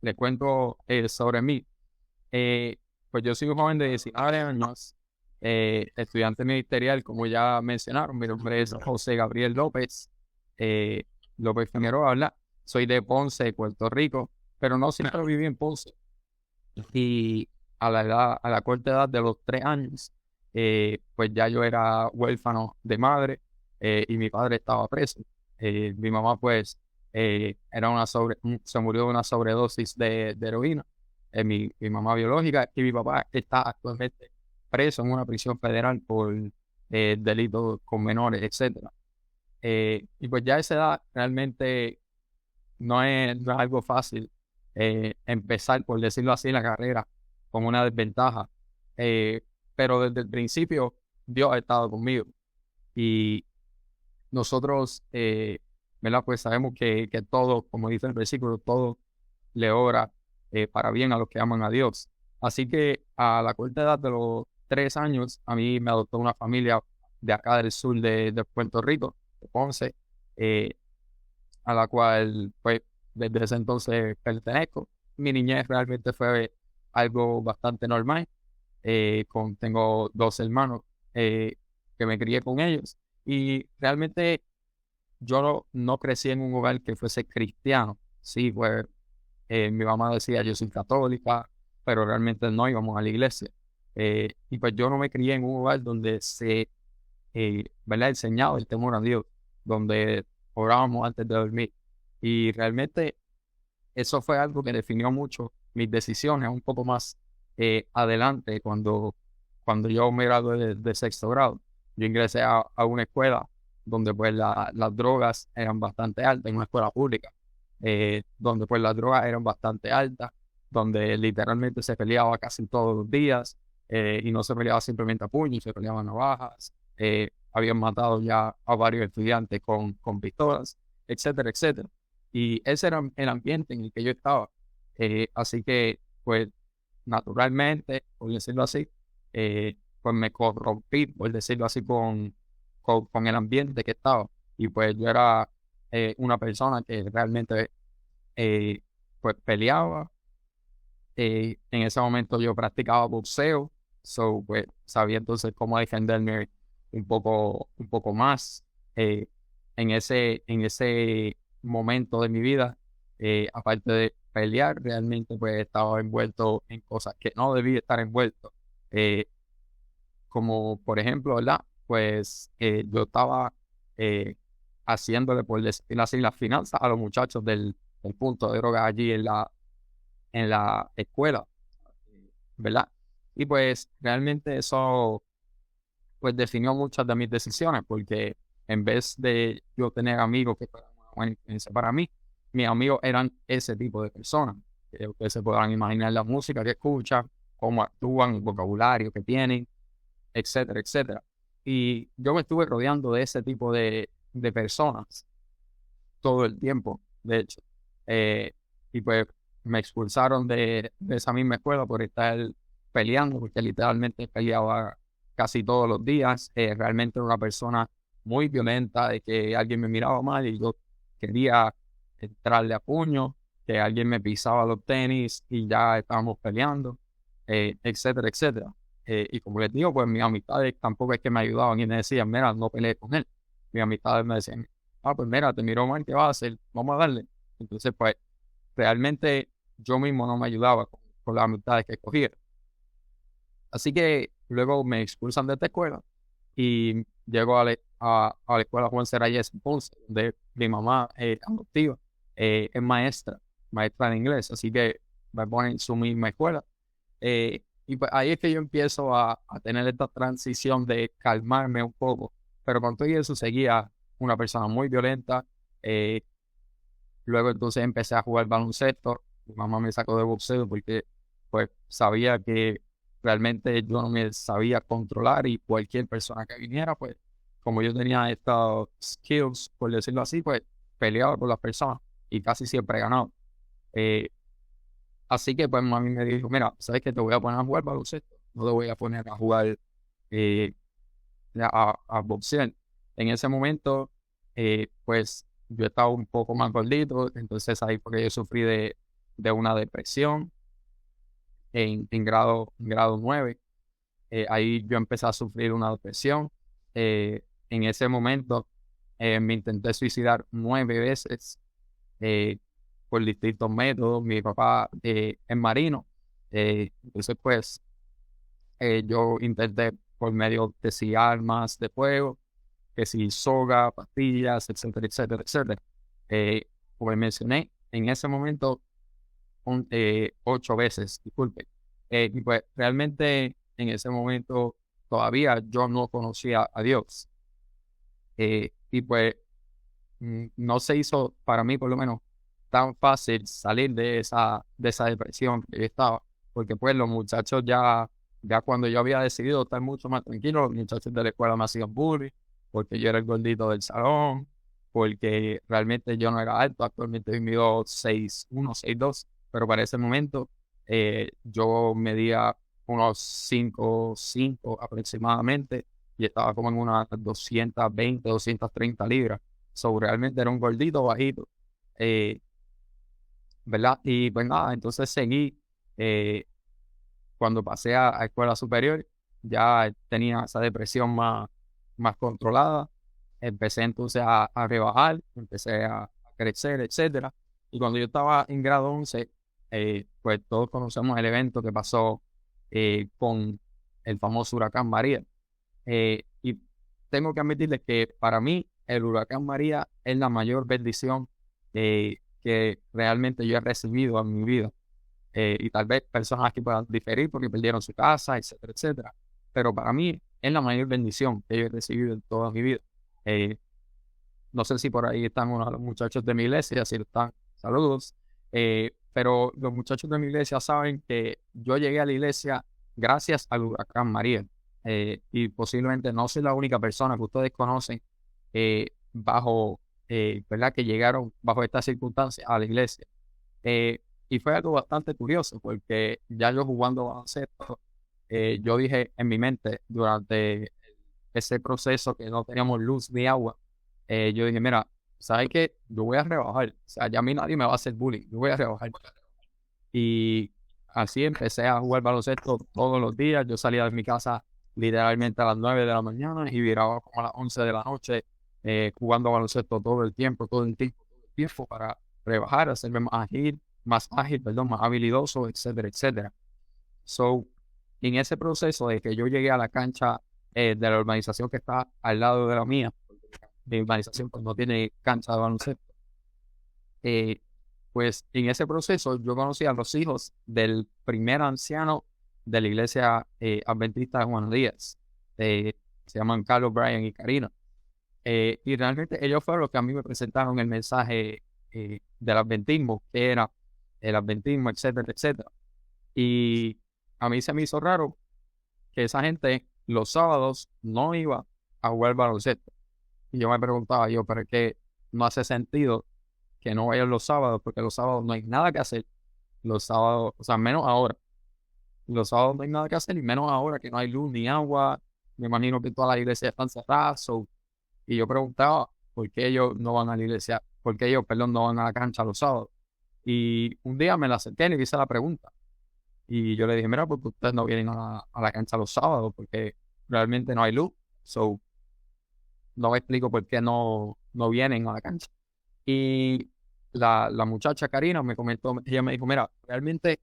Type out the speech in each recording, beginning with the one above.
le cuento sobre mí. Eh, pues yo soy un joven de 19 años, estudiante ministerial, como ya mencionaron. Mi nombre es José Gabriel López, eh, López Figueroa, habla. Soy de Ponce, Puerto Rico, pero no siempre viví en Ponce. Y a la corta edad de los 3 años, pues ya yo era huérfano de madre, y mi padre estaba preso. Mi mamá, pues, se murió de una sobredosis de heroína, mi mamá biológica, y mi papá está actualmente preso en una prisión federal por delitos con menores, etcétera. Y pues ya a esa edad realmente no es algo fácil empezar, por decirlo así, la carrera con una desventaja. Eh, pero desde el principio Dios ha estado conmigo y nosotros, ¿verdad? Pues sabemos que todo, como dice el versículo, todo le obra para bien a los que aman a Dios. Así que a la corta edad de los 3 años, a mí me adoptó una familia de acá del sur de Puerto Rico, de Ponce, eh, a la cual pues desde ese entonces pertenezco. Mi niñez realmente fue algo bastante normal. Tengo 2 hermanos eh, que me crié con ellos y realmente yo no crecí en un hogar que fuese cristiano. Sí, pues mi mamá decía yo soy católica, pero realmente no íbamos a la iglesia. Y pues yo no me crié en un hogar donde ¿verdad? Enseñado el temor a Dios, donde orábamos antes de dormir. Y realmente eso fue algo que definió mucho mis decisiones un poco más adelante, cuando yo me gradué de sexto grado. Yo ingresé a una escuela donde pues las drogas eran bastante altas, en una escuela pública, donde pues las drogas eran bastante altas, donde literalmente se peleaba casi todos los días, y no se peleaba simplemente a puños, se peleaban a navajas, habían matado ya a varios estudiantes con pistolas, etcétera, etcétera. Y ese era el ambiente en el que yo estaba. Así que, pues, naturalmente, por decirlo así, pues me corrompí, por decirlo así, con el ambiente que estaba. Y pues yo era una persona que realmente, eh, pues, peleaba. En ese momento yo practicaba boxeo, pues, sabía entonces cómo defenderme un poco más. Eh, en ese momento de mi vida, aparte de pelear, realmente pues estaba envuelto en cosas que no debía estar envuelto. Eh, Como por ejemplo, ¿verdad? Pues yo estaba eh, haciéndole, por decirlo así, las finanzas a los muchachos del punto de droga allí en la escuela, ¿verdad? Y pues realmente eso pues definió muchas de mis decisiones, porque en vez de yo tener amigos que fueran una buena influencia para mí, mis amigos eran ese tipo de personas, que ustedes se podrán imaginar la música que escuchan, cómo actúan, el vocabulario que tienen, etcétera, etcétera. Y yo me estuve rodeando de ese tipo de personas todo el tiempo, de hecho. Eh, y pues me expulsaron de esa misma escuela por estar peleando, porque literalmente peleaba casi todos los días. Realmente era una persona muy violenta, de que alguien me miraba mal y yo quería entrarle a puño, que alguien me pisaba los tenis y ya estábamos peleando, etcétera, etcétera. Y como les digo, pues mis amistades tampoco es que me ayudaban y me decían, mira, no pelees con él. Mis amistades me decían, pues mira, te miró mal, ¿qué vas a hacer? Vamos a darle. Entonces, pues, realmente yo mismo no me ayudaba con las amistades que cogía. Así que luego me expulsan de esta escuela y llego a la escuela Juan Serayes en Ponce, donde mi mamá adoptiva es maestra de inglés, así que me ponen en su misma escuela. Y pues ahí es que yo empiezo a tener esta transición de calmarme un poco, pero con todo eso seguía una persona muy violenta. eh, Luego entonces empecé a jugar baloncesto. Mi mamá me sacó de boxeo porque pues sabía que realmente yo no me sabía controlar y cualquier persona que viniera, pues como yo tenía estos skills, por decirlo así, pues peleaba con las personas y casi siempre ganaba. Eh, Así que pues mami me dijo, mira, ¿sabes qué? Te voy a poner a jugar baloncesto, no te voy a poner a jugar eh, a boxear. En ese momento, pues yo estaba un poco más gordito, entonces ahí porque yo sufrí de una depresión en grado 9. Ahí yo empecé a sufrir una depresión. En ese momento me intenté suicidar 9 veces eh, por distintos métodos. Mi papá es marino, entonces pues yo intenté por medio de si armas de fuego, que si soga, pastillas, etcétera, etcétera, etcétera. Eh, Como mencioné, en ese momento 8 veces, disculpe. Y pues realmente en ese momento todavía yo no conocía a Dios. Y pues no se hizo para mí por lo menos tan fácil salir de esa depresión que yo estaba, porque pues los muchachos ya cuando yo había decidido estar mucho más tranquilo, los muchachos de la escuela me hacían bullying, porque yo era el gordito del salón, porque realmente yo no era alto. Actualmente mido 6'1", 6'2", pero para ese momento yo medía unos 5'5" aproximadamente, y estaba como en unas 220, 230 libras. So, realmente era un gordito bajito, eh, ¿verdad? Y pues nada, entonces seguí. eh, Cuando pasé a escuela superior, ya tenía esa depresión más controlada. Empecé entonces a rebajar, empecé a crecer, etcétera. Y cuando yo estaba en grado 11, pues todos conocemos el evento que pasó con el famoso huracán María. Y tengo que admitirles que para mí el huracán María es la mayor bendición que realmente yo he recibido en mi vida. Y tal vez personas aquí puedan diferir porque perdieron su casa, etcétera, etcétera. Pero para mí es la mayor bendición que yo he recibido en toda mi vida. Eh, no sé si por ahí están unos de los muchachos de mi iglesia, si están, saludos. Pero los muchachos de mi iglesia saben que yo llegué a la iglesia gracias al huracán María. Y posiblemente no soy la única persona que ustedes conocen ¿verdad? Que llegaron bajo estas circunstancias a la iglesia. Y fue algo bastante curioso porque ya yo jugando baloncesto, yo dije en mi mente durante ese proceso que no teníamos luz ni agua, yo dije, mira, ¿sabes qué? Yo voy a rebajar. O sea, ya a mí nadie me va a hacer bullying, yo voy a rebajar. Y así empecé a jugar baloncesto todos los días. Yo salía de mi casa literalmente a las 9 de la mañana y viraba como a las 11 de la noche jugando baloncesto todo el tiempo para rebajar, hacerme más ágil, perdón, más habilidoso, etcétera, etcétera. So, en ese proceso de que yo llegué a la cancha de la urbanización que está al lado de la mía, mi urbanización pues no tiene cancha de baloncesto, eh, pues en ese proceso yo conocí a los hijos del primer anciano de la iglesia adventista de Juan Díaz. Se llaman Carlos, Brian y Karina. Y realmente ellos fueron los que a mí me presentaron el mensaje del adventismo, que era el adventismo, etcétera, etcétera. Y a mí se me hizo raro que esa gente los sábados no iba a jugar baloncesto. Y yo me preguntaba, ¿pero qué no hace sentido que no vayan los sábados? Porque los sábados no hay nada que hacer. Los sábados, o sea, menos ahora. Los sábados no hay nada que hacer y menos ahora que no hay luz ni agua. Me imagino que todas las iglesias están cerradas. Y yo preguntaba, ¿por qué ellos no van a la iglesia? ¿Por qué ellos, perdón, no van a la cancha los sábados? Y un día me la acerqué y le hice la pregunta. Y yo le dije, mira, porque ustedes no vienen a la cancha los sábados porque realmente no hay luz. So, no me explico por qué no vienen a la cancha. Y la muchacha Karina me comentó, ella me dijo, mira, realmente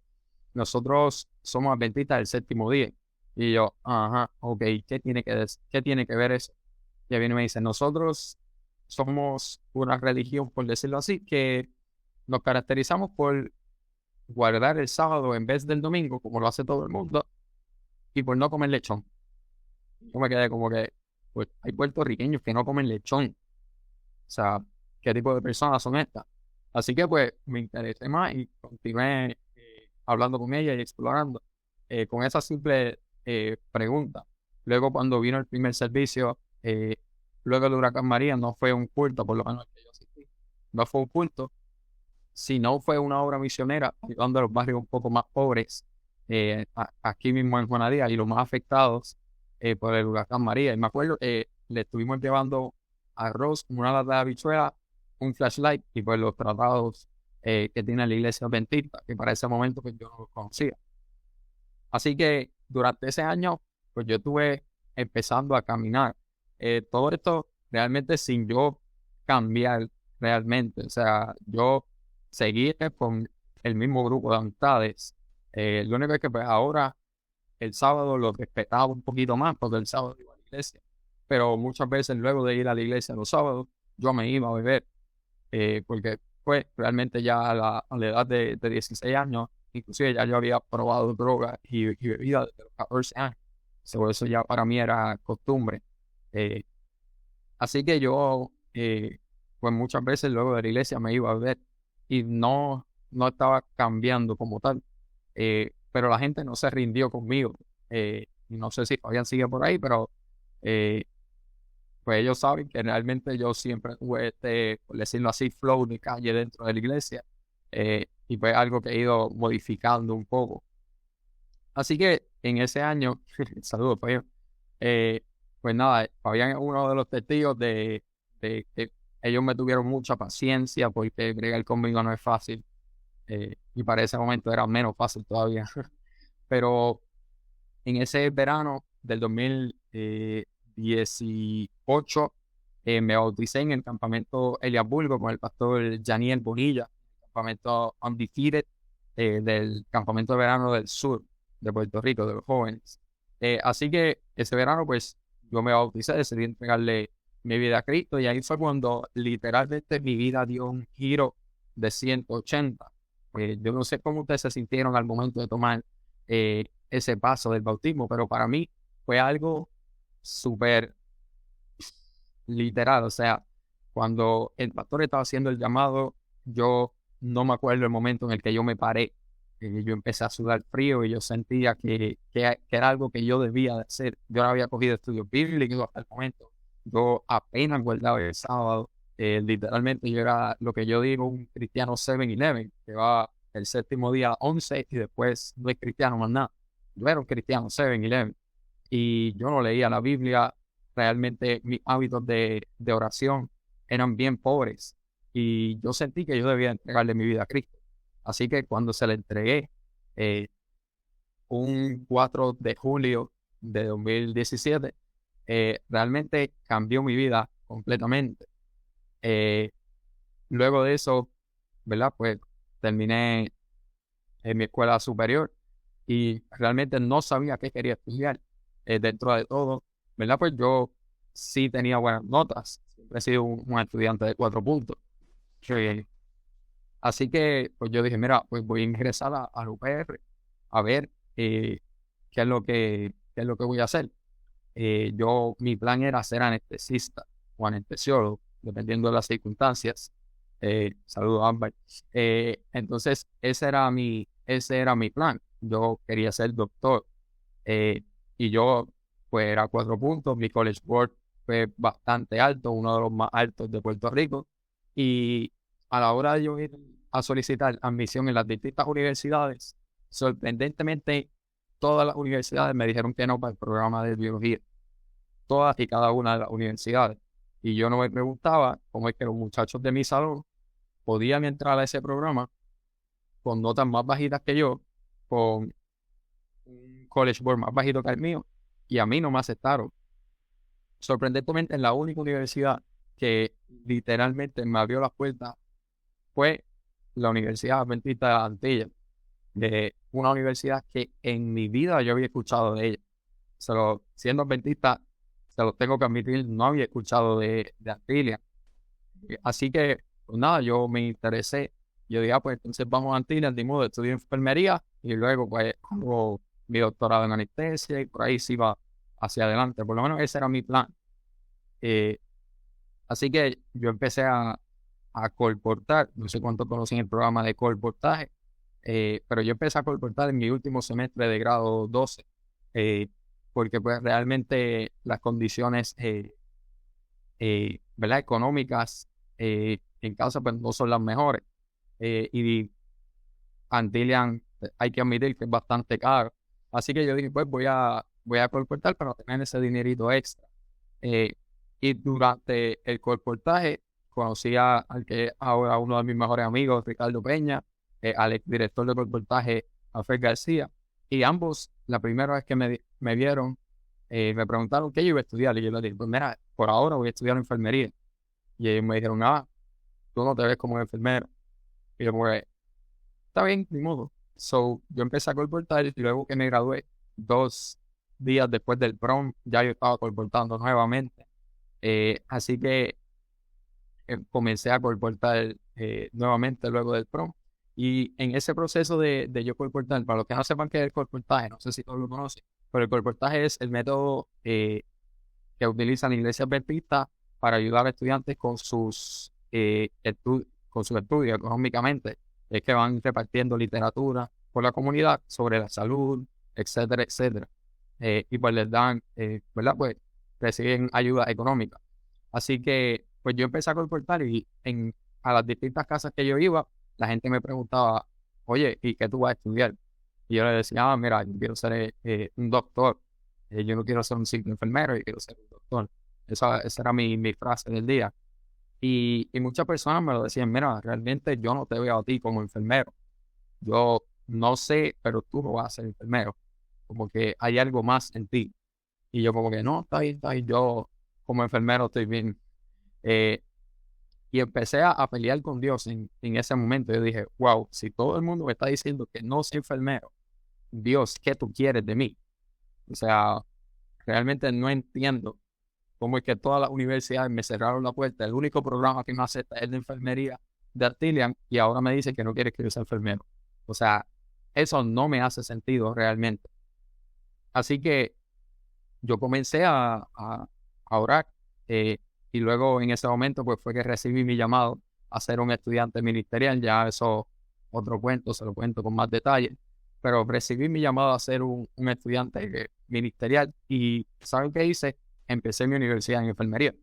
nosotros somos adventistas del séptimo día. Y yo, ajá, ok, ¿qué tiene que ver eso? Y ella viene y me dice, nosotros somos una religión, por decirlo así, que nos caracterizamos por guardar el sábado en vez del domingo, como lo hace todo el mundo, y por no comer lechón. Yo me quedé como que, pues hay puertorriqueños que no comen lechón. O sea, ¿qué tipo de personas son estas? Así que pues me interesé más y continué hablando con ella y explorando con esa simple pregunta. Luego cuando vino el primer servicio, luego del huracán María, no fue un culto, por lo menos que yo asistí, no fue un culto, sino fue una obra misionera ayudando a los barrios un poco más pobres, aquí mismo en Juanadía y los más afectados por el huracán María. Y me acuerdo que le estuvimos llevando arroz, una lata de habichuela, un flashlight y pues los tratados que tiene la iglesia adventista, que para ese momento pues yo no lo conocía. Así que durante ese año, pues yo estuve empezando a caminar. Todo esto realmente sin yo cambiar realmente. O sea, yo seguí con el mismo grupo de amistades. Lo único es que pues ahora el sábado lo respetaba un poquito más porque el sábado iba a la iglesia. Pero muchas veces luego de ir a la iglesia los sábados, yo me iba a beber. Porque pues realmente ya a la edad de 16 años, inclusive ya yo había probado drogas y bebidas desde los 14 años. Eso ya para mí era costumbre. Eh, Así que yo, pues muchas veces luego de la iglesia me iba a beber y no estaba cambiando como tal. Pero la gente no se rindió conmigo. Y no sé si todavía sigue por ahí, pero eh, pues ellos saben que realmente yo siempre tuve por decirlo así, flow de calle dentro de la iglesia. Y pues algo que he ido modificando un poco. Así que en ese año, saludos, pues, pues nada, había uno de los testigos de que ellos me tuvieron mucha paciencia porque bregar conmigo no es fácil. Y para ese momento era menos fácil todavía. Pero en ese verano del 2018 me bauticé en el campamento Eliasburgo con el pastor Janiel Bonilla, campamento Undefeated del campamento de verano del sur de Puerto Rico, de los jóvenes. Así que ese verano, pues, yo me bauticé, decidí entregarle mi vida a Cristo y ahí fue cuando literalmente mi vida dio un giro de 180. Yo no sé cómo ustedes se sintieron al momento de tomar ese paso del bautismo, pero para mí fue algo súper literal. O sea, cuando el pastor estaba haciendo el llamado, yo no me acuerdo el momento en el que yo me paré. Yo empecé a sudar frío y yo sentía que era algo que yo debía de hacer. Yo no había cogido estudios bíblicos hasta el momento. Yo apenas guardaba el sábado. Literalmente yo era lo que yo digo un cristiano 7-Eleven, que va el séptimo día a 11 y después no es cristiano más nada. Yo era un cristiano 7-Eleven y yo no leía la Biblia. Realmente mis hábitos de oración eran bien pobres y yo sentí que yo debía entregarle mi vida a Cristo. Así que cuando se le entregué, eh, un 4 de julio de 2017, realmente cambió mi vida completamente. Eh, Luego de eso, ¿verdad? Pues terminé en mi escuela superior y realmente no sabía qué quería estudiar. Dentro de todo, ¿verdad? Pues yo sí tenía buenas notas. Siempre he sido un estudiante de 4 puntos. Eh, Así que pues yo dije, mira, pues voy a ingresar al UPR a ver qué es lo que voy a hacer. Mi plan era ser anestesista o anestesiólogo, dependiendo de las circunstancias. Saludos, Ámbar. Entonces, ese era mi plan. Yo quería ser doctor. Y yo, pues, era 4 puntos. Mi College Board fue bastante alto, uno de los más altos de Puerto Rico. Y a la hora de yo ir a solicitar admisión en las distintas universidades, sorprendentemente, todas las universidades me dijeron que no para el programa de biología. Todas y cada una de las universidades. Y yo no me preguntaba cómo es que los muchachos de mi salón podían entrar a ese programa con notas más bajitas que yo, con un college board más bajito que el mío, y a mí no me aceptaron. Sorprendentemente, en la única universidad que literalmente me abrió las puertas fue la Universidad Adventista de las Antillas, de una universidad que en mi vida yo había escuchado de ella. Siendo adventista, se lo tengo que admitir, no había escuchado de Antillas. Así que, pues nada, yo me interesé. Yo dije, pues entonces vamos a Antillas, de modo, estudié enfermería y luego pues hago mi doctorado en anestesia y por ahí se iba hacia adelante. Por lo menos ese era mi plan. Eh, Así que yo empecé a colportar, no sé cuánto conocen el programa de colportaje, pero yo empecé a colportar en mi último semestre de grado 12, porque pues realmente las condiciones ¿verdad? Económicas en casa pues no son las mejores. Y Antillian hay que admitir que es bastante caro. Así que yo dije, pues voy a colportar para tener ese dinerito extra. Y durante el colportaje conocí al que es ahora uno de mis mejores amigos, Ricardo Peña, al exdirector de colportaje, Alfred García, y ambos, la primera vez que me vieron, me preguntaron qué yo iba a estudiar, y yo les dije, pues mira, por ahora voy a estudiar enfermería. Y ellos me dijeron, tú no te ves como un enfermero. Y yo, pues, está bien, ni modo. So, yo empecé a colportar y luego que me gradué, 2 días después del prom, ya yo estaba colportando nuevamente. Así que comencé a colportar nuevamente luego del prom. Y en ese proceso de yo colportar, para los que no sepan qué es el colportaje, no sé si todos lo conocen, pero el colportaje es el método que utiliza la Iglesia Adventista para ayudar a estudiantes con sus estudios económicamente. Es que van repartiendo literatura por la comunidad sobre la salud, etcétera, etcétera. Y pues les dan, ¿verdad? Pues reciben ayuda económica. Así que pues yo empecé a colportar y a las distintas casas que yo iba, la gente me preguntaba, oye, ¿y qué tú vas a estudiar? Y yo le decía, mira, yo quiero ser un doctor. Yo no quiero ser un simple enfermero, yo quiero ser un doctor. Esa era mi frase del día. Y muchas personas me lo decían, mira, realmente yo no te veo a ti como enfermero. Yo no sé, pero tú no vas a ser enfermero. Como que hay algo más en ti. Y yo como que no, está bien, yo como enfermero estoy bien. Eh, y empecé a pelear con Dios en ese momento. Yo dije, wow, si todo el mundo me está diciendo que no soy enfermero, Dios, ¿qué tú quieres de mí? O sea, realmente no entiendo cómo es que todas las universidades me cerraron la puerta. El único programa que me acepta es de enfermería de Artilian y ahora me dice que no quiere que yo sea enfermero. O sea, eso no me hace sentido realmente. Así que yo comencé a orar y luego en ese momento pues fue que recibí mi llamado a ser un estudiante ministerial. Ya eso otro cuento, se lo cuento con más detalle. Pero recibí mi llamado a ser un estudiante ministerial y ¿saben qué hice? Empecé mi universidad en enfermería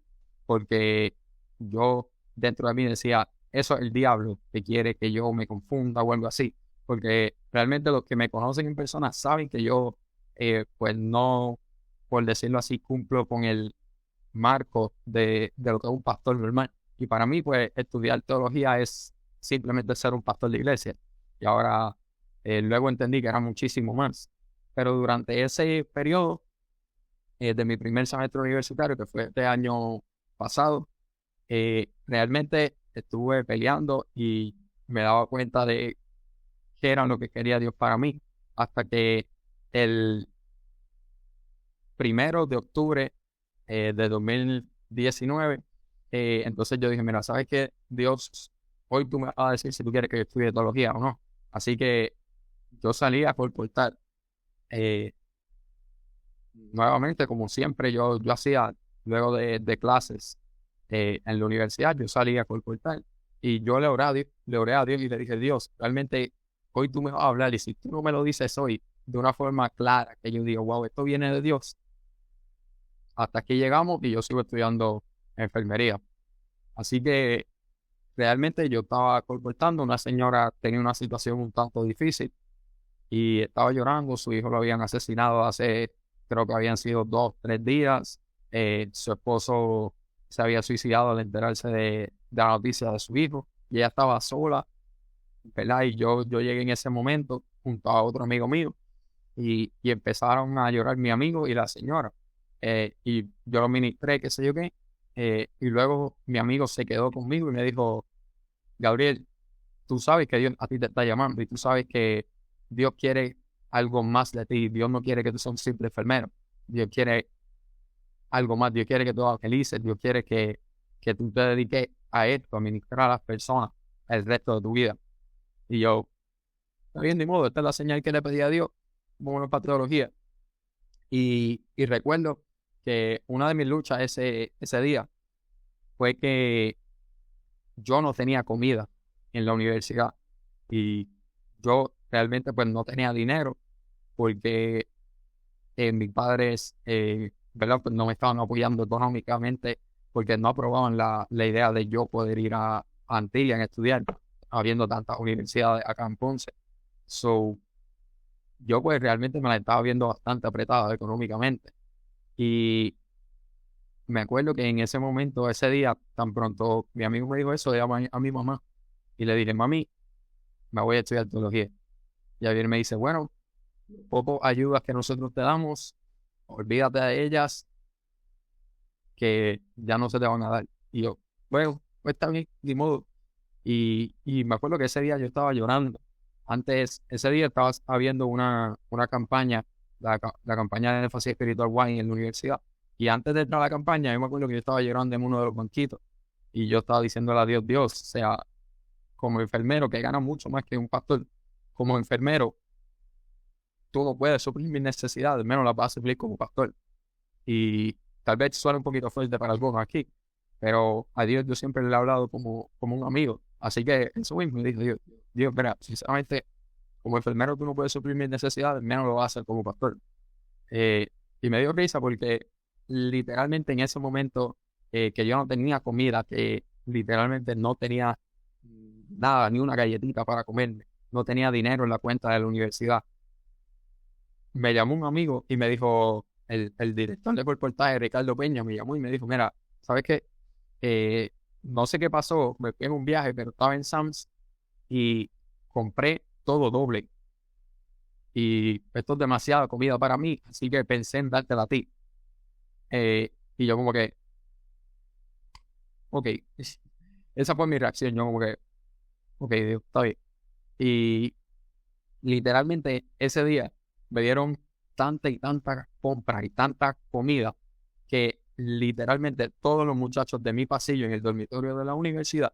porque yo dentro de mí decía, eso es el diablo que quiere que yo me confunda o algo así. Porque realmente los que me conocen en persona saben que yo pues no, por decirlo así, cumplo con el marco de lo que es un pastor normal. Y para mí, pues, estudiar teología es simplemente ser un pastor de iglesia. Y ahora, luego entendí que era muchísimo más. Pero durante ese periodo de mi primer semestre universitario, que fue este año pasado, realmente estuve peleando y me daba cuenta de qué era lo que quería Dios para mí. Hasta que el 1 de octubre de 2019. Entonces yo dije, mira, ¿sabes qué? Dios, hoy tú me vas a decir si tú quieres que yo estudie teología o no. Así que yo salí a colportar. Eh, Nuevamente, como siempre, yo hacía luego de clases en la universidad, yo salía a colportar. Y yo le oré a Dios y le dije, Dios, realmente hoy tú me vas a hablar y si tú no me lo dices hoy de una forma clara, que yo digo, wow, esto viene de Dios, hasta aquí llegamos y yo sigo estudiando enfermería. Así que realmente yo estaba colportando, una señora tenía una situación un tanto difícil y estaba llorando, su hijo lo habían asesinado hace, creo que habían sido 2, 3 días. Su esposo se había suicidado al enterarse de la noticia de su hijo y ella estaba sola, ¿verdad? Y yo llegué en ese momento junto a otro amigo mío y empezaron a llorar mi amigo y la señora. Y yo lo ministré, qué sé yo qué. Y luego mi amigo se quedó conmigo y me dijo, Gabriel, tú sabes que Dios a ti te está llamando y tú sabes que Dios quiere algo más de ti. Dios no quiere que tú seas un simple enfermero. Dios quiere algo más. Dios quiere que tú evangelices. Dios quiere que tú te dediques a esto, a ministrar a las personas el resto de tu vida. Y yo, está bien, ni modo, esta es la señal que le pedí a Dios, como para teología. Y recuerdo que una de mis luchas ese día fue que yo no tenía comida en la universidad y yo realmente pues no tenía dinero porque mis padres ¿verdad? Pues no me estaban apoyando económicamente porque no aprobaban la idea de yo poder ir a Antillas a estudiar habiendo tantas universidades acá en Ponce. So, yo pues realmente me la estaba viendo bastante apretada económicamente. Y me acuerdo que en ese momento, ese día, tan pronto mi amigo me dijo eso, le llamé a mi mamá y le dije, mami, me voy a estudiar teología. Y Javier me dice, bueno, pocas ayudas que nosotros te damos, olvídate de ellas, que ya no se te van a dar. Y yo, bueno, pues está bien, ni modo. Y me acuerdo que ese día yo estaba llorando. Antes, ese día estaba habiendo una campaña, la campaña de énfasis espiritual Wine en la universidad. Y antes de entrar a la campaña, yo me acuerdo que yo estaba llorando en uno de los banquitos. Y yo estaba diciéndole a Dios, Dios, o sea, como enfermero, que gana mucho más que un pastor, como enfermero, tú no puedes suplir mis necesidades, menos las vas a suplir como pastor. Y tal vez suene un poquito fuerte para algunos aquí, pero a Dios yo siempre le he hablado como un amigo. Así que eso mismo me dijo Dios, mira, sinceramente, como enfermero tú no puedes suplir mis necesidades, menos lo vas a hacer como pastor. Y me dio risa porque literalmente en ese momento que yo no tenía comida, que literalmente no tenía nada, ni una galletita para comerme, no tenía dinero en la cuenta de la universidad, me llamó un amigo y me dijo, el director de reportaje, Ricardo Peña, me llamó y me dijo, mira, ¿sabes qué? Eh, no sé qué pasó, me fui en un viaje, pero estaba en Sam's y compré todo doble. Y esto es demasiada comida para mí, así que pensé en dártela a ti. Y yo como que, ok, esa fue mi reacción, yo como que, ok, Dios, está bien. Y literalmente ese día me dieron tanta y tanta compra y tanta comida que literalmente todos los muchachos de mi pasillo en el dormitorio de la universidad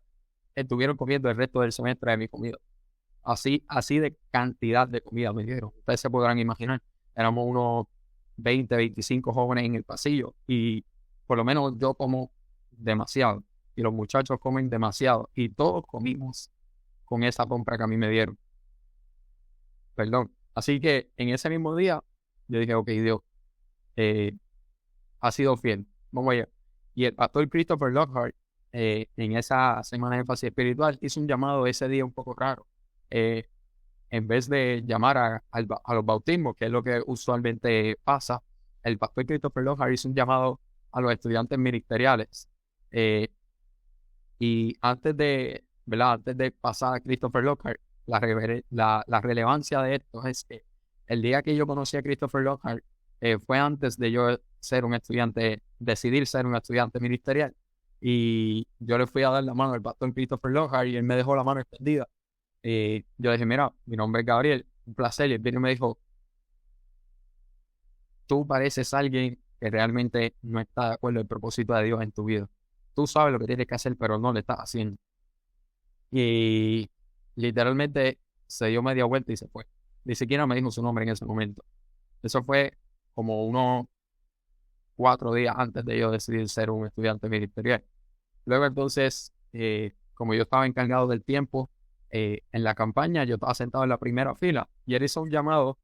estuvieron comiendo el resto del semestre de mi comida. Así de cantidad de comida me dieron. Ustedes se podrán imaginar. Éramos unos 20, 25 jóvenes en el pasillo y por lo menos yo como demasiado y los muchachos comen demasiado y todos comimos con esa compra que a mí me dieron. Perdón. Así que en ese mismo día yo dije, ok, Dios, eh, ha sido fiel. Vamos allá. Y el pastor Christopher Lockhart, en esa semana de énfasis espiritual, hizo un llamado ese día un poco raro. Eh, en vez de llamar a los bautismos, que es lo que usualmente pasa, el pastor Christopher Lockhart hizo un llamado a los estudiantes ministeriales. Eh, y ¿verdad? Antes de pasar a Christopher Lockhart, la relevancia de esto es que el día que yo conocí a Christopher Lockhart fue antes de yo ser un estudiante, decidir ser un estudiante ministerial. Y yo le fui a dar la mano al pastor Christopher Lockhart y él me dejó la mano extendida. Y yo dije, mira, mi nombre es Gabriel, un placer. Y él vino y me dijo, tú pareces alguien que realmente no está de acuerdo con el propósito de Dios en tu vida. Tú sabes lo que tienes que hacer, pero no lo estás haciendo. Y literalmente se dio media vuelta y se fue. Ni siquiera me dijo su nombre en ese momento. Eso fue como unos 4 días antes de yo decidir ser un estudiante ministerial. Luego entonces, como yo estaba encargado del tiempo en la campaña, yo estaba sentado en la primera fila y él hizo un llamado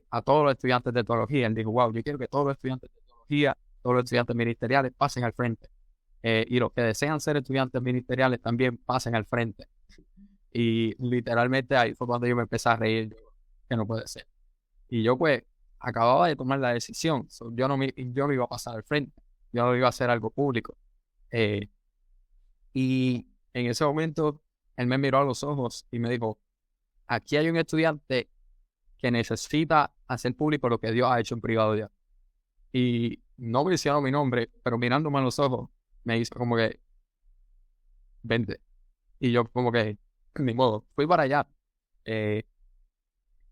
a todos los estudiantes de teología. Él dijo, wow, yo quiero que todos los estudiantes de teología, todos los estudiantes ministeriales pasen al frente. Y los que desean ser estudiantes ministeriales también pasen al frente. Y literalmente ahí fue cuando yo me empecé a reír, que no puede ser. Y yo pues acababa de tomar la decisión. Yo no iba a pasar al frente. Yo no iba a hacer algo público. Eh, y en ese momento él me miró a los ojos y me dijo, aquí hay un estudiante que necesita hacer público lo que Dios ha hecho en privado ya. Y no mencionó mi nombre, pero mirándome a los ojos, me hizo como que, vente. Y yo como que, ni modo, fui para allá. Eh,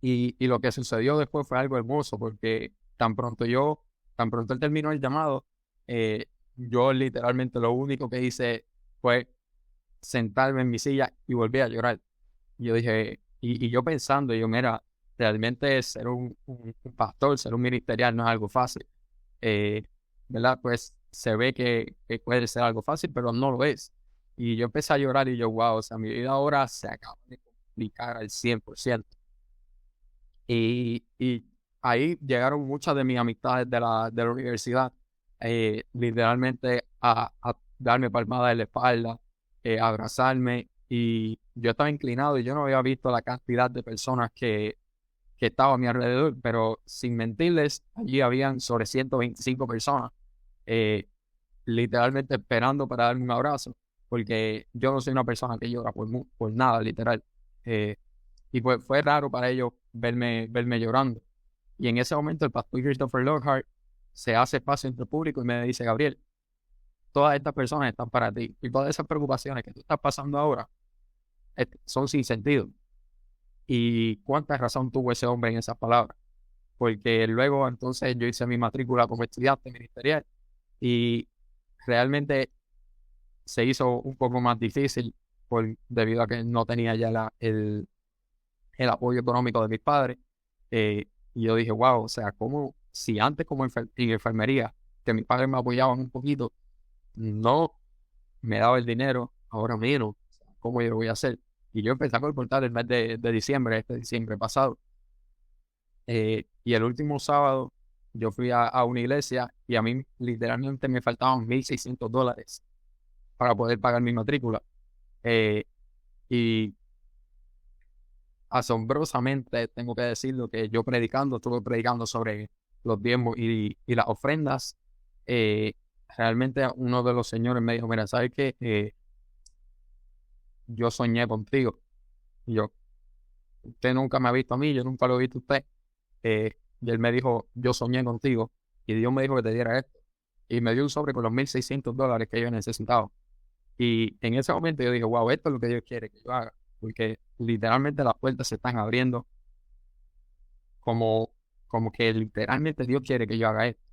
y lo que sucedió después fue algo hermoso, porque tan pronto él terminó el llamado, yo literalmente lo único que hice fue sentarme en mi silla y volví a llorar. Y yo dije, y yo pensando, mira, realmente ser un pastor, ser un ministerial no es algo fácil. Eh, ¿Verdad? Pues se ve que puede ser algo fácil, pero no lo es. Y yo empecé a llorar y yo, wow, o sea, mi vida ahora se acaba de complicar al 100%. Y ahí llegaron muchas de mis amistades de la universidad, literalmente a darme palmadas en la espalda, a abrazarme. Y yo estaba inclinado y yo no había visto la cantidad de personas que estaban a mi alrededor, pero sin mentirles, allí habían sobre 125 personas. literalmente esperando para darme un abrazo, porque yo no soy una persona que llora por nada, literal. Eh, y pues fue raro para ellos verme llorando. Y en ese momento el pastor Christopher Lockhart se hace espacio entre el público y me dice: Gabriel, todas estas personas están para ti. Y todas esas preocupaciones que tú estás pasando ahora son sin sentido. Y cuánta razón tuvo ese hombre en esas palabras. Porque luego entonces yo hice mi matrícula como estudiante ministerial y realmente se hizo un poco más difícil debido a que no tenía ya el apoyo económico de mis padres. Y yo dije, wow, o sea, como si antes como en enfermería, que mis padres me apoyaban un poquito, no me daba el dinero, ahora menos, ¿cómo yo lo voy a hacer? Y yo empecé a comportar el mes de diciembre, este diciembre pasado. Y el último sábado yo fui a una iglesia y a mí literalmente me faltaban $1,600 para poder pagar mi matrícula. Y asombrosamente tengo que decirlo que yo estuve predicando sobre los diezmos y las ofrendas. Realmente uno de los señores me dijo: mira, ¿sabes qué? Yo soñé contigo. Y yo, usted nunca me ha visto a mí, yo nunca lo he visto a usted. Y él me dijo: yo soñé contigo y Dios me dijo que te diera esto. Y me dio un sobre con los $1,600 que yo necesitaba. Y en ese momento yo dije: wow, esto es lo que Dios quiere que yo haga. Porque literalmente las puertas se están abriendo como, como que literalmente Dios quiere que yo haga esto.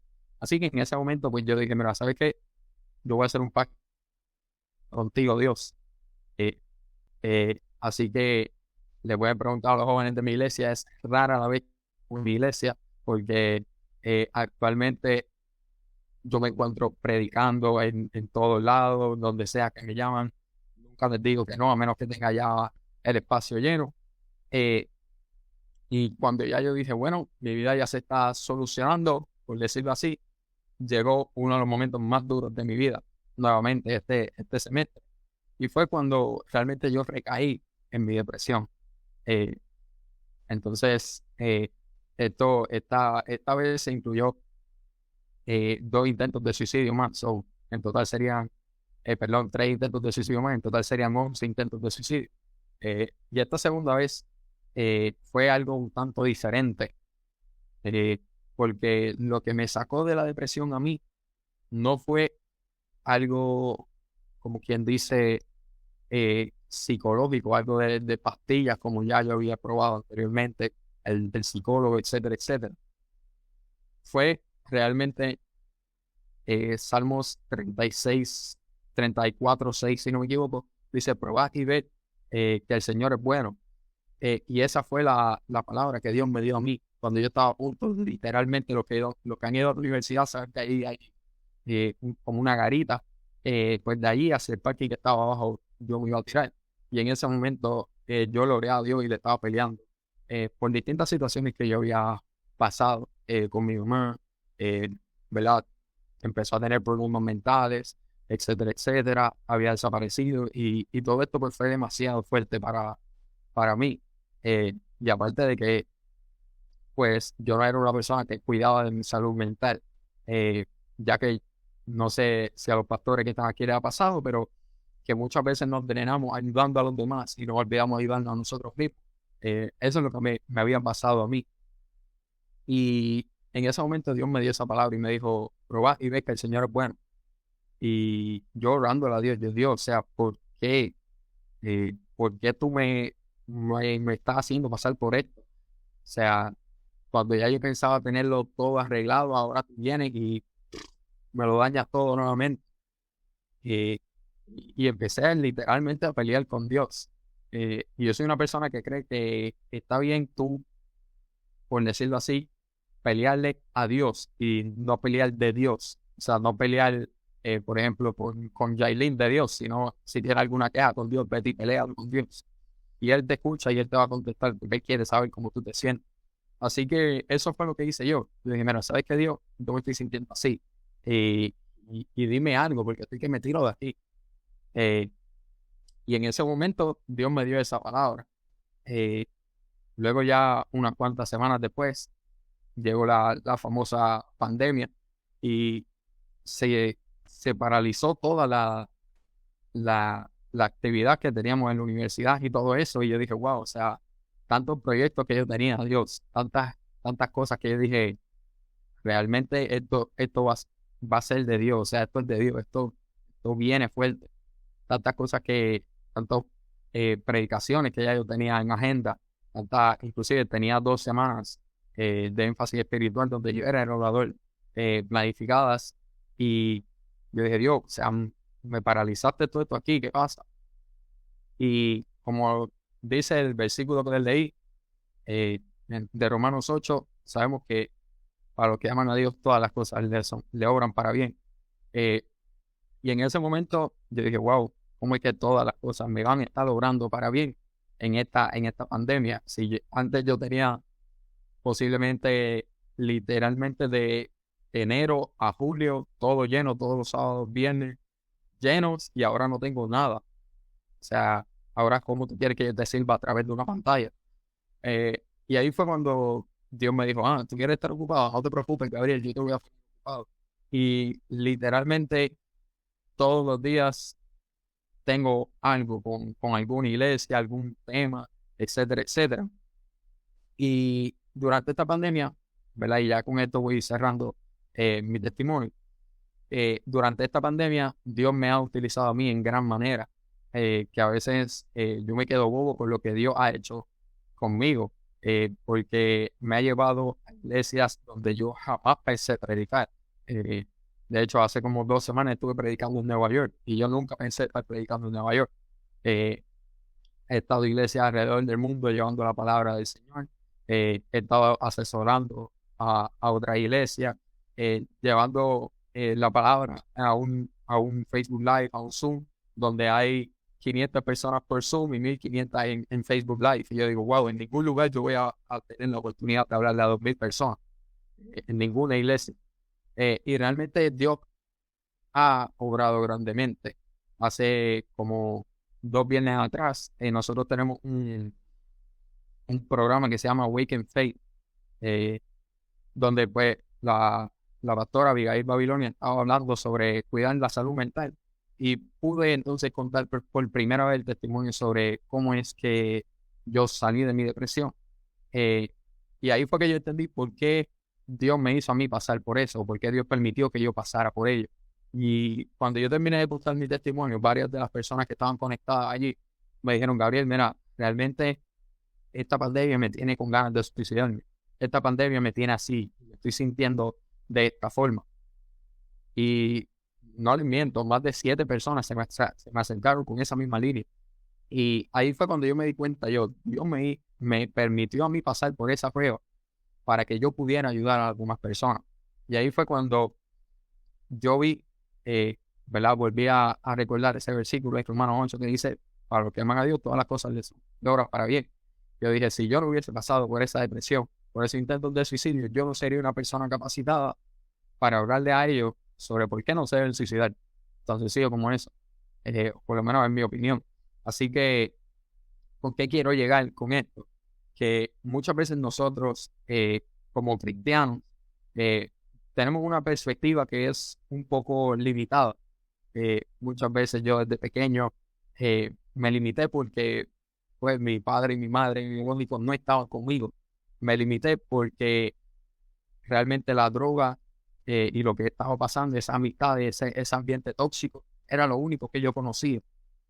Así que en ese momento pues yo dije: mira, ¿sabes qué? Yo voy a hacer un pacto contigo, Dios. Eh, así que le voy a preguntar a los jóvenes de mi iglesia. Es rara la vez en mi iglesia porque actualmente yo me encuentro predicando en todos lados, donde sea que me llaman. Nunca les digo que no, a menos que tenga ya el espacio lleno. Y cuando ya yo dije, bueno, mi vida ya se está solucionando, por decirlo así, llegó uno de los momentos más duros de mi vida, nuevamente este semestre. Y fue cuando realmente yo recaí en mi depresión. Eh, entonces, esta vez se incluyó 2 intentos de suicidio más. So, en total serían, 3 intentos de suicidio más. En total serían 11 intentos de suicidio. Y esta segunda vez fue algo un tanto diferente. eh, Porque lo que me sacó de la depresión a mí no fue algo, como quien dice, psicológico, algo de pastillas, como ya yo había probado anteriormente, del psicólogo, etcétera, etcétera. Fue realmente Salmos 34, 6, si no me equivoco, dice: probad y ved que el Señor es bueno. Y esa fue la palabra que Dios me dio a mí cuando yo estaba a punto, literalmente, lo que han ido a la universidad, saben que ahí hay como una garita, pues de allí hacia el parque que estaba abajo yo me iba a tirar. Y en ese momento yo logré a Dios y le estaba peleando por distintas situaciones que yo había pasado con mi mamá, ¿verdad? Empezó a tener problemas mentales, etcétera, etcétera, había desaparecido y todo esto pues fue demasiado fuerte para mí. Y aparte de que pues yo no era una persona que cuidaba de mi salud mental, ya que no sé si a los pastores que están aquí les ha pasado, pero que muchas veces nos drenamos ayudando a los demás y nos olvidamos de ayudarnos a nosotros mismos. Eso es lo que me había pasado a mí. Y en ese momento Dios me dio esa palabra y me dijo: probad y ve que el Señor es bueno. Y yo orándole a Dios, Dios, o sea, ¿por qué? ¿Por qué tú me estás haciendo pasar por esto? O sea, cuando ya yo pensaba tenerlo todo arreglado, ahora tú vienes y me lo dañas todo nuevamente. Eh, y empecé literalmente a pelear con Dios. Y yo soy una persona que cree que está bien tú, por decirlo así, pelearle a Dios y no pelear de Dios. O sea, no pelear, por ejemplo, con Yailin de Dios, sino si tiene alguna queja con Dios, vete y pelea con Dios. Y Él te escucha y Él te va a contestar porque Él quiere saber cómo tú te sientes. Así que eso fue lo que hice yo. Yo dije: mira, ¿sabes qué, Dios? Yo me estoy sintiendo así. Y, y dime algo porque estoy que me tiro de aquí. Eh, y en ese momento Dios me dio esa palabra. Eh, Luego ya unas cuantas semanas después llegó la famosa pandemia y se se paralizó toda la actividad que teníamos en la universidad y todo eso. Y yo dije, wow, o sea, tantos proyectos que yo tenía, Dios, tantas cosas que yo dije, realmente esto va a ser de Dios, o sea, esto es de Dios, esto viene fuerte. Tantas cosas tantas predicaciones que ya yo tenía en agenda, inclusive tenía 2 semanas de énfasis espiritual donde yo era el orador, planificadas, y yo dije, Dios, o sea, me paralizaste todo esto aquí, ¿qué pasa? Y como dice el versículo que les leí, de Romanos 8, sabemos que para los que aman a Dios todas las cosas le obran para bien. Y en ese momento yo dije, wow, ¿cómo es que todas las cosas me van a estar obrando para bien en esta pandemia? Si antes yo tenía posiblemente, literalmente, de enero a julio, todo lleno, todos los sábados, viernes llenos, y ahora no tengo nada. O sea, ahora ¿cómo tú quieres que yo te sirva a través de una pantalla? Y ahí fue cuando Dios me dijo, tú quieres estar ocupado, no te preocupes, Gabriel, yo te voy a estar ocupado. Y literalmente todos los días tengo algo con alguna iglesia, algún tema, etcétera, etcétera. Y durante esta pandemia, ¿verdad? Y ya con esto voy cerrando mi testimonio. Durante esta pandemia, Dios me ha utilizado a mí en gran manera, que a veces yo me quedo bobo por lo que Dios ha hecho conmigo, porque me ha llevado a iglesias donde yo jamás pensé predicar. De hecho, hace como 2 semanas estuve predicando en Nueva York y yo nunca pensé estar predicando en Nueva York. He estado en iglesias alrededor del mundo llevando la palabra del Señor. He estado asesorando a otra iglesia, llevando la palabra a un Facebook Live, a un Zoom, donde hay 500 personas por Zoom y 1500 en Facebook Live. Y yo digo, wow, en ningún lugar yo voy a tener la oportunidad de hablarle a 2000 personas, en ninguna iglesia. Y realmente Dios ha obrado grandemente. Hace como 2 viernes atrás, nosotros tenemos un programa que se llama Awaken Faith, eh, donde pues la pastora Abigail Babilonia estaba hablando sobre cuidar la salud mental, y pude entonces contar por primera vez el testimonio sobre cómo es que yo salí de mi depresión. Eh, y ahí fue que yo entendí por qué Dios me hizo a mí pasar por eso, por qué Dios permitió que yo pasara por ello. Y cuando yo terminé de contar mi testimonio, varias de las personas que estaban conectadas allí me dijeron, Gabriel, mira, realmente esta pandemia me tiene con ganas de suicidarme. Esta pandemia me tiene así, me estoy sintiendo de esta forma. Y no les miento, más de 7 personas se me acercaron con esa misma línea. Y ahí fue cuando yo me di cuenta, Dios me permitió a mí pasar por esa prueba para que yo pudiera ayudar a algunas personas. Y ahí fue cuando yo vi, ¿verdad? Volví a recordar ese versículo de Romanos 8 que dice, para los que aman a Dios, todas las cosas les obran para bien. Yo dije, si yo no hubiese pasado por esa depresión, por ese intento de suicidio, yo no sería una persona capacitada para hablarle a ellos sobre por qué no se deben suicidar. Tan sencillo como eso, por lo menos en mi opinión. Así que, ¿por qué quiero llegar con esto? Que muchas veces nosotros, como cristianos, tenemos una perspectiva que es un poco limitada. Muchas veces yo desde pequeño me limité porque pues mi padre y mi madre biológicos no estaban conmigo. Me limité porque realmente la droga y lo que estaba pasando, esa amistad, ese ambiente tóxico, era lo único que yo conocía.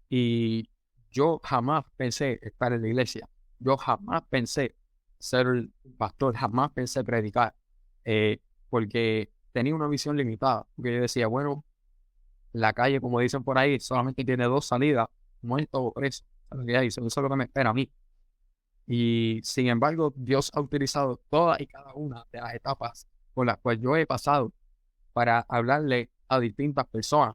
Y yo jamás pensé estar en la iglesia. Yo jamás pensé ser un pastor, jamás pensé predicar, porque tenía una visión limitada. Porque yo decía, bueno, la calle, como dicen por ahí, solamente tiene 2 salidas, muerto o preso. Eso es lo que me espera a mí. Y sin embargo, Dios ha utilizado todas y cada una de las etapas por las cuales yo he pasado para hablarle a distintas personas.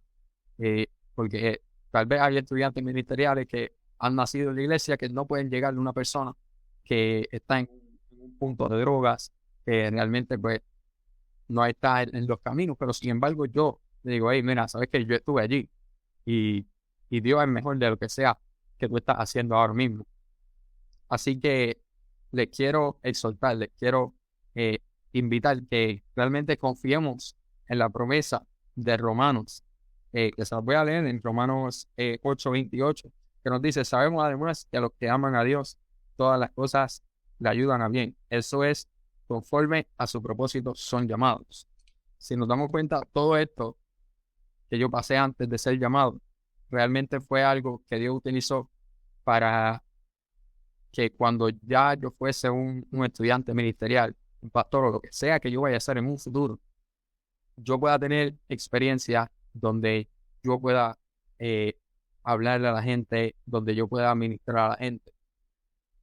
Porque tal vez hay estudiantes ministeriales que han nacido en la iglesia que no pueden llegarle a una persona que está en un punto de drogas, que realmente pues no está en los caminos, pero sin embargo yo le digo, hey, mira, sabes que yo estuve allí y, y Dios es mejor de lo que sea que tú estás haciendo ahora mismo. Así que les quiero exhortar, les quiero invitar que realmente confiemos en la promesa de Romanos, que se los voy a leer en Romanos 8:28, que nos dice: sabemos además que a los que aman a Dios, todas las cosas le ayudan a bien. Eso es, conforme a su propósito son llamados. Si nos damos cuenta, todo esto que yo pasé antes de ser llamado, realmente fue algo que Dios utilizó para que cuando ya yo fuese un estudiante ministerial, un pastor o lo que sea que yo vaya a hacer en un futuro, yo pueda tener experiencia donde yo pueda hablarle a la gente, donde yo pueda ministrar a la gente.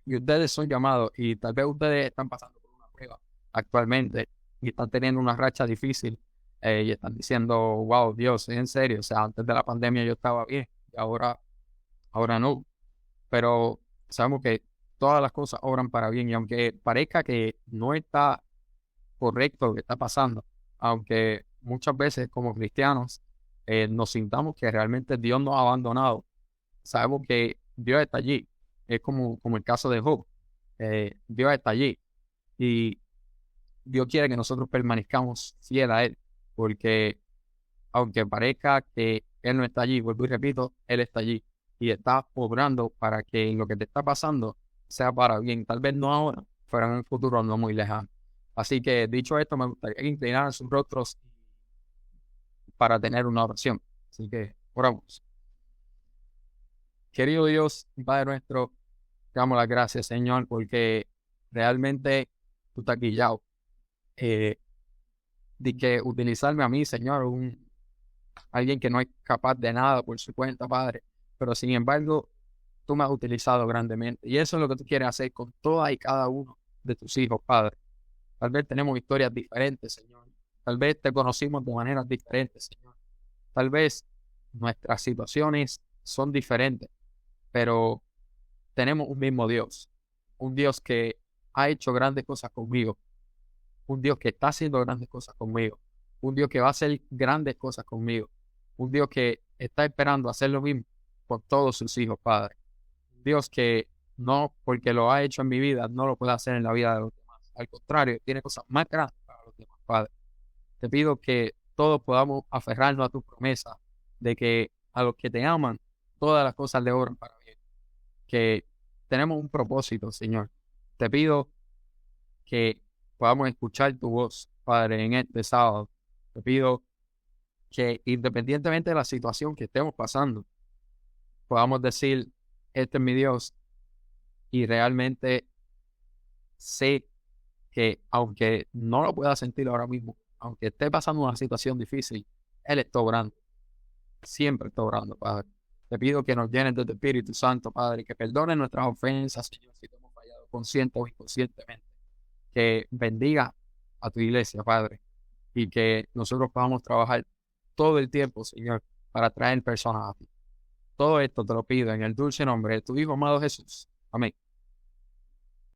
Y ustedes son llamados, y tal vez ustedes están pasando por una prueba actualmente y están teniendo una racha difícil, y están diciendo: wow, Dios, en serio, o sea, antes de la pandemia yo estaba bien y ahora no. Pero sabemos que todas las cosas obran para bien, y aunque parezca que no está correcto lo que está pasando, aunque muchas veces como cristianos nos sintamos que realmente Dios nos ha abandonado, sabemos que Dios está allí. Es como el caso de Job. Dios está allí y Dios quiere que nosotros permanezcamos fieles a Él, porque aunque parezca que Él no está allí, vuelvo y repito, Él está allí y está obrando para que lo que te está pasando sea para bien, tal vez no ahora, pero en un futuro no muy lejano. Así que, dicho esto, me gustaría que inclinaran sus rostros para tener una oración. Así que oramos. Querido Dios y Padre nuestro, te damos las gracias, Señor, porque realmente tú estás guiado. De que utilizarme a mí, Señor, alguien que no es capaz de nada por su cuenta, Padre, pero sin embargo, tú me has utilizado grandemente. Y eso es lo que tú quieres hacer con todas y cada uno de tus hijos, Padre. Tal vez tenemos historias diferentes, Señor. Tal vez te conocimos de maneras diferentes, Señor. Tal vez nuestras situaciones son diferentes, pero tenemos un mismo Dios. Un Dios que ha hecho grandes cosas conmigo. Un Dios que está haciendo grandes cosas conmigo. Un Dios que va a hacer grandes cosas conmigo. Un Dios que está esperando hacer lo mismo con todos sus hijos, Padre. Un Dios que no, porque lo ha hecho en mi vida, no lo puede hacer en la vida de los demás. Al contrario, tiene cosas más grandes para los demás, Padre. Te pido que todos podamos aferrarnos a tu promesa de que a los que te aman, todas las cosas le obran para bien. Que tenemos un propósito, Señor. Te pido que podamos escuchar tu voz, Padre, en este sábado. Te pido que independientemente de la situación que estemos pasando, podamos decir: este es mi Dios, y realmente sé que aunque no lo pueda sentir ahora mismo, aunque esté pasando una situación difícil, Él está obrando, siempre está obrando, Padre. Te pido que nos llenes de tu Espíritu Santo, Padre, y que perdones nuestras ofensas, Señor, si te hemos fallado consciente o inconscientemente. Que bendiga a tu iglesia, Padre, y que nosotros podamos trabajar todo el tiempo, Señor, para traer personas a ti. Todo esto te lo pido en el dulce nombre de tu Hijo amado Jesús. Amén.